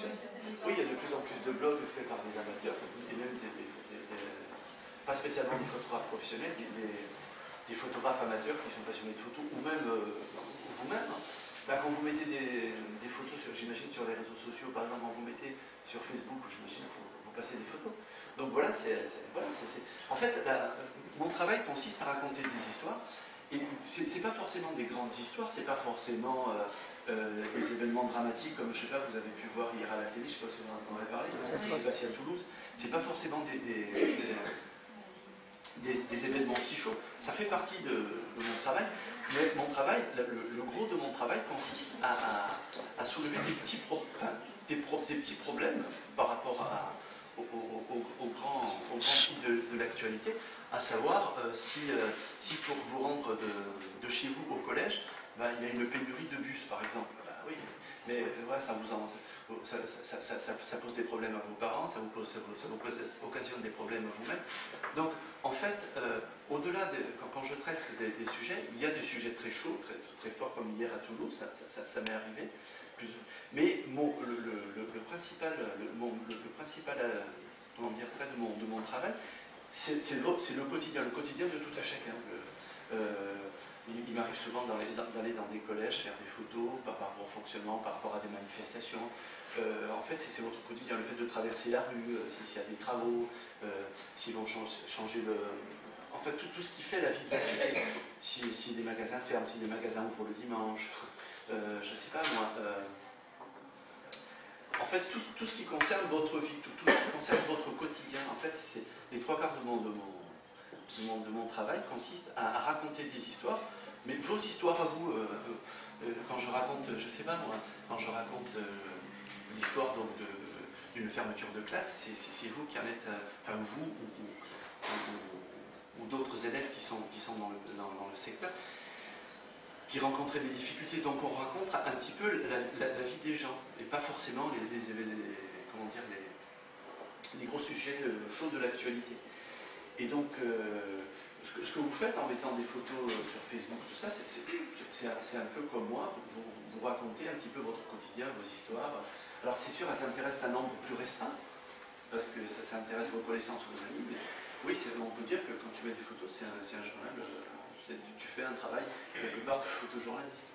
professionnels. Oui, il y a de plus en plus de blogs faits par des amateurs, et même pas spécialement des photographes professionnels, des photographes amateurs qui sont passionnés de photos, ou même vous-même. Là, quand vous mettez des photos, j'imagine, sur les réseaux sociaux, par exemple, quand vous mettez sur Facebook, j'imagine que vous passez des photos. Donc voilà, en fait, mon travail consiste à raconter des histoires. Et c'est pas forcément des grandes histoires, c'est pas forcément des événements dramatiques comme, je sais pas, vous avez pu voir hier à la télé, je sais pas si vous en entendez parler, ce qui s'est passé à Toulouse. C'est pas forcément des événements si chauds. Ça fait partie de mon travail, mais mon travail, le gros de mon travail consiste à soulever des petits problèmes par rapport au grand type de l'actualité, à savoir si pour vous rendre de chez vous au collège, ben, il y a une pénurie de bus par exemple. Ben, oui, mais voilà, ça pose des problèmes à vos parents, ça vous occasionne des problèmes à vous-même. Donc en fait, au-delà quand je traite des sujets, il y a des sujets très chauds, très forts, comme hier à Toulouse, ça m'est arrivé. Mais le principal comment dire, trait de mon travail, c'est le quotidien de tout à chacun. Il m'arrive souvent d'aller dans des collèges, faire des photos par rapport au fonctionnement, par rapport à des manifestations. En fait, c'est votre quotidien, le fait de traverser la rue, s'il y a des travaux, s'ils vont changer le... En fait, tout ce qui fait la vie de la cité. Si des magasins ferment, si des magasins ouvrent le dimanche, je ne sais pas moi... En fait, tout ce qui concerne votre vie, tout ce qui concerne votre quotidien, en fait, c'est les trois quarts de mon travail consiste à raconter des histoires, mais vos histoires à vous, quand je raconte, je sais pas moi, quand je raconte l'histoire d'une fermeture de classe, c'est vous qui en êtes, enfin vous ou d'autres élèves qui sont dans le secteur, qui rencontraient des difficultés. Donc on raconte un petit peu la vie des gens, et pas forcément les gros sujets chauds de l'actualité. Et donc, ce que vous faites en mettant des photos sur Facebook, tout ça, c'est un peu comme moi, vous racontez un petit peu votre quotidien, vos histoires. Alors c'est sûr, elles s'intéressent à un nombre plus restreint, parce que ça intéresse vos connaissances, vos amis, mais oui, on peut dire que quand tu mets des photos, c'est un journal, tu fais un travail quelque part de photojournaliste.